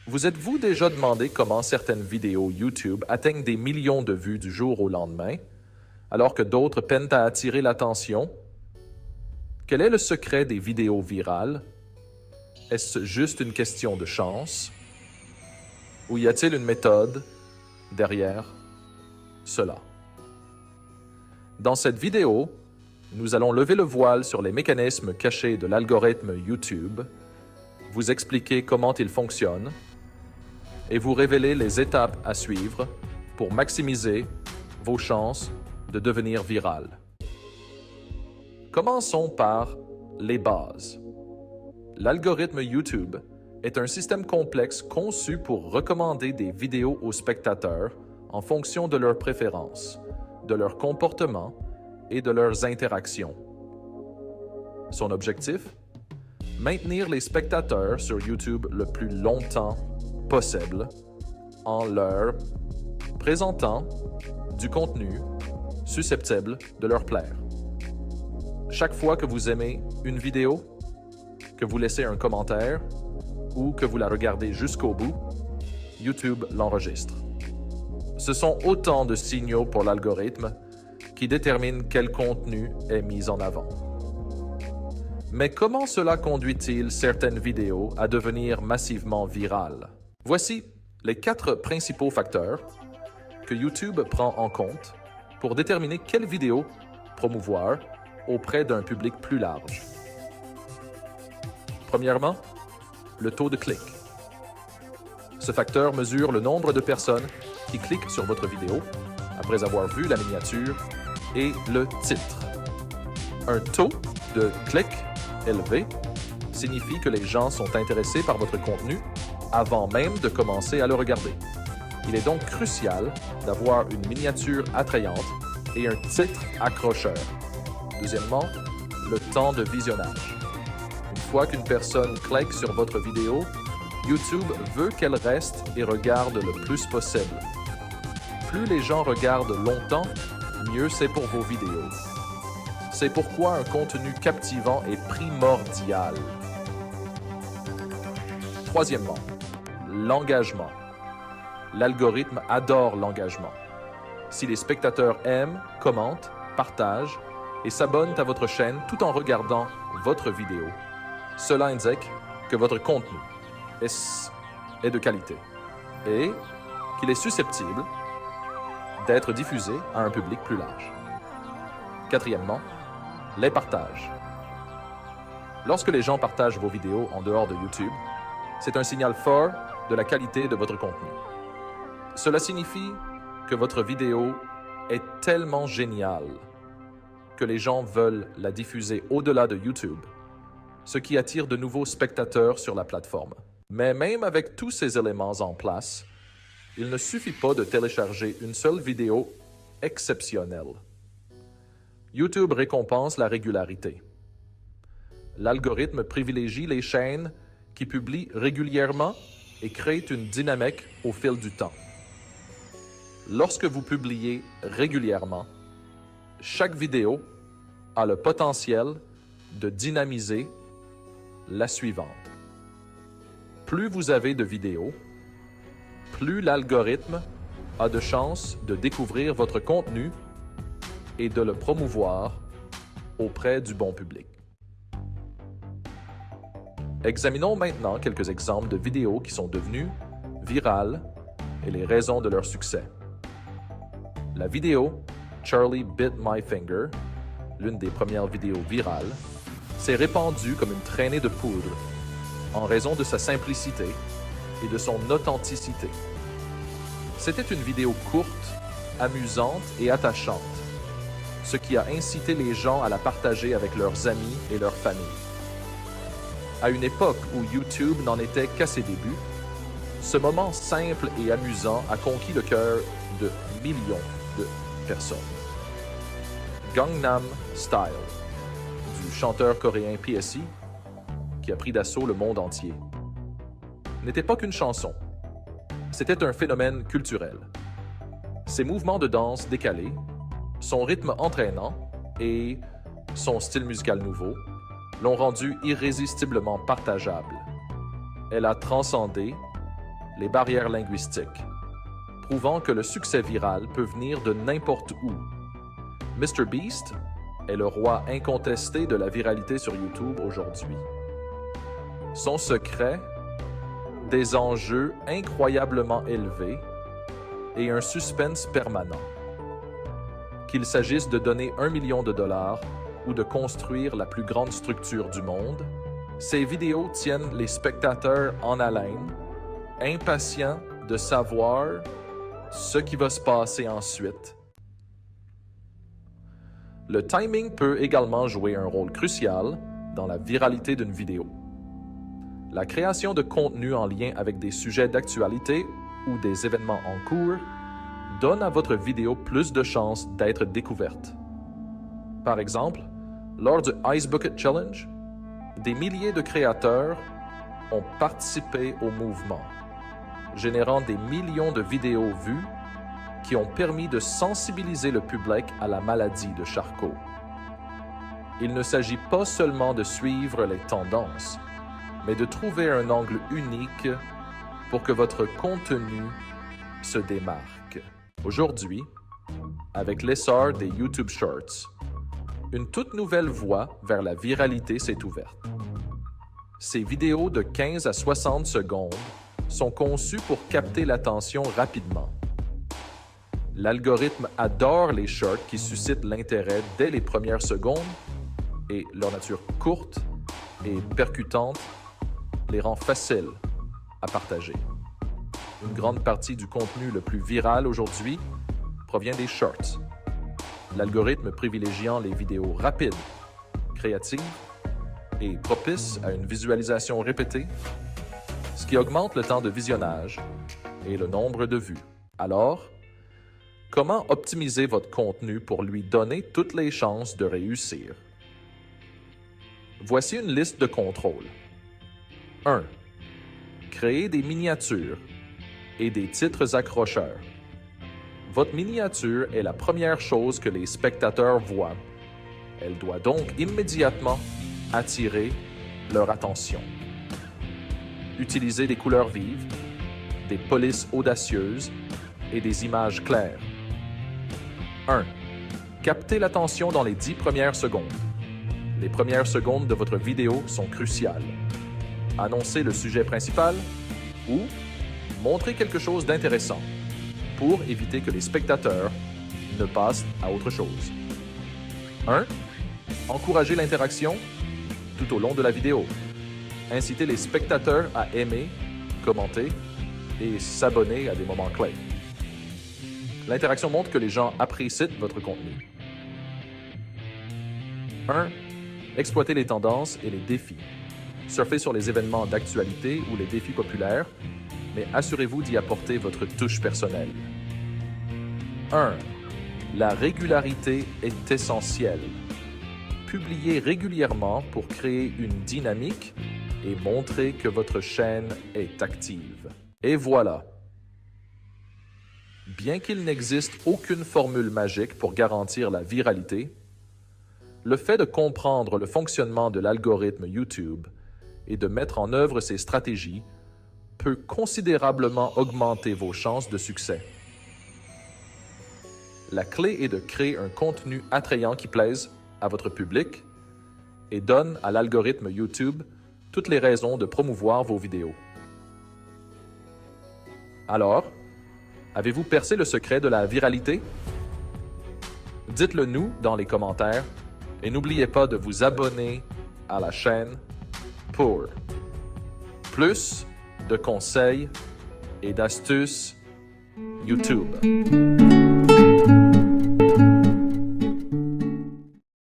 Vous êtes-vous déjà demandé comment certaines vidéos YouTube atteignent des millions de vues du jour au lendemain, alors que d'autres peinent à attirer l'attention? Quel est le secret des vidéos virales? Est-ce juste une question de chance? Ou y a-t-il une méthode derrière cela? Dans cette vidéo, nous allons lever le voile sur les mécanismes cachés de l'algorithme YouTube, vous expliquer comment il fonctionne et vous révéler les étapes à suivre pour maximiser vos chances de devenir viral. Commençons par les bases. L'algorithme YouTube est un système complexe conçu pour recommander des vidéos aux spectateurs en fonction de leurs préférences, de leur comportement et de leurs interactions. Son objectif? Maintenir les spectateurs sur YouTube le plus longtemps possible en leur présentant du contenu susceptible de leur plaire. Chaque fois que vous aimez une vidéo, que vous laissez un commentaire ou que vous la regardez jusqu'au bout, YouTube l'enregistre. Ce sont autant de signaux pour l'algorithme qui déterminent quel contenu est mis en avant. Mais comment cela conduit-il certaines vidéos à devenir massivement virales? Voici les 4 principaux facteurs que YouTube prend en compte pour déterminer quelle vidéo promouvoir auprès d'un public plus large. Premièrement, le taux de clic. Ce facteur mesure le nombre de personnes qui cliquent sur votre vidéo après avoir vu la miniature et le titre. Un taux de clic élevé signifie que les gens sont intéressés par votre contenu avant même de commencer à le regarder. Il est donc crucial d'avoir une miniature attrayante et un titre accrocheur. Deuxièmement, le temps de visionnage. Une fois qu'une personne clique sur votre vidéo, YouTube veut qu'elle reste et regarde le plus possible. Plus les gens regardent longtemps, mieux c'est pour vos vidéos. C'est pourquoi un contenu captivant est primordial. Troisièmement, l'engagement. L'algorithme adore l'engagement. Si les spectateurs aiment, commentent, partagent et s'abonnent à votre chaîne tout en regardant votre vidéo, cela indique que votre contenu est de qualité et qu'il est susceptible d'être diffusé à un public plus large. Quatrièmement, les partages. Lorsque les gens partagent vos vidéos en dehors de YouTube, c'est un signal fort de la qualité de votre contenu. Cela signifie que votre vidéo est tellement géniale que les gens veulent la diffuser au-delà de YouTube, ce qui attire de nouveaux spectateurs sur la plateforme. Mais même avec tous ces éléments en place, il ne suffit pas de télécharger une seule vidéo exceptionnelle. YouTube récompense la régularité. L'algorithme privilégie les chaînes qui publient régulièrement et créent une dynamique au fil du temps. Lorsque vous publiez régulièrement, chaque vidéo a le potentiel de dynamiser la suivante. Plus vous avez de vidéos, plus l'algorithme a de chances de découvrir votre contenu et de le promouvoir auprès du bon public. Examinons maintenant quelques exemples de vidéos qui sont devenues virales et les raisons de leur succès. La vidéo Charlie Bit My Finger, l'une des premières vidéos virales, s'est répandue comme une traînée de poudre en raison de sa simplicité et de son authenticité. C'était une vidéo courte, amusante et attachante, ce qui a incité les gens à la partager avec leurs amis et leurs familles. À une époque où YouTube n'en était qu'à ses débuts, ce moment simple et amusant a conquis le cœur de millions de personnes. Gangnam Style, du chanteur coréen PSE, qui a pris d'assaut le monde entier, n'était pas qu'une chanson. C'était un phénomène culturel. Ses mouvements de danse décalés, son rythme entraînant et son style musical nouveau, l'ont rendue irrésistiblement partageable. Elle a transcendé les barrières linguistiques, prouvant que le succès viral peut venir de n'importe où. MrBeast est le roi incontesté de la viralité sur YouTube aujourd'hui. Son secret, des enjeux incroyablement élevés et un suspense permanent. Qu'il s'agisse de donner $1 million ou de construire la plus grande structure du monde, ces vidéos tiennent les spectateurs en haleine, impatients de savoir ce qui va se passer ensuite. Le timing peut également jouer un rôle crucial dans la viralité d'une vidéo. La création de contenu en lien avec des sujets d'actualité ou des événements en cours donne à votre vidéo plus de chances d'être découverte. Par exemple, lors du Ice Bucket Challenge, des milliers de créateurs ont participé au mouvement, générant des millions de vidéos vues qui ont permis de sensibiliser le public à la maladie de Charcot. Il ne s'agit pas seulement de suivre les tendances, mais de trouver un angle unique pour que votre contenu se démarque. Aujourd'hui, avec l'essor des YouTube Shorts, une toute nouvelle voie vers la viralité s'est ouverte. Ces vidéos de 15 à 60 secondes sont conçues pour capter l'attention rapidement. L'algorithme adore les shorts qui suscitent l'intérêt dès les premières secondes et leur nature courte et percutante les rend faciles à partager. Une grande partie du contenu le plus viral aujourd'hui provient des shorts, l'algorithme privilégiant les vidéos rapides, créatives et propices à une visualisation répétée, ce qui augmente le temps de visionnage et le nombre de vues. Alors, comment optimiser votre contenu pour lui donner toutes les chances de réussir? Voici une liste de contrôles. 1. Créer des miniatures et des titres accrocheurs. Votre miniature est la première chose que les spectateurs voient. Elle doit donc immédiatement attirer leur attention. Utilisez des couleurs vives, des polices audacieuses et des images claires. 1. Captez l'attention dans les 10 premières secondes. Les premières secondes de votre vidéo sont cruciales. Annoncez le sujet principal ou montrez quelque chose d'intéressant pour éviter que les spectateurs ne passent à autre chose. 1. Encouragez l'interaction tout au long de la vidéo. Incitez les spectateurs à aimer, commenter et s'abonner à des moments clés. L'interaction montre que les gens apprécient votre contenu. 1. Exploitez les tendances et les défis. Surfez sur les événements d'actualité ou les défis populaires, mais assurez-vous d'y apporter votre touche personnelle. 1. La régularité est essentielle. Publiez régulièrement pour créer une dynamique et montrer que votre chaîne est active. Et voilà! Bien qu'il n'existe aucune formule magique pour garantir la viralité, le fait de comprendre le fonctionnement de l'algorithme YouTube et de mettre en œuvre ces stratégies peut considérablement augmenter vos chances de succès. La clé est de créer un contenu attrayant qui plaise à votre public et donne à l'algorithme YouTube toutes les raisons de promouvoir vos vidéos. Alors, avez-vous percé le secret de la viralité? Dites-le nous dans les commentaires et n'oubliez pas de vous abonner à la chaîne pour plus de conseils et d'astuces YouTube.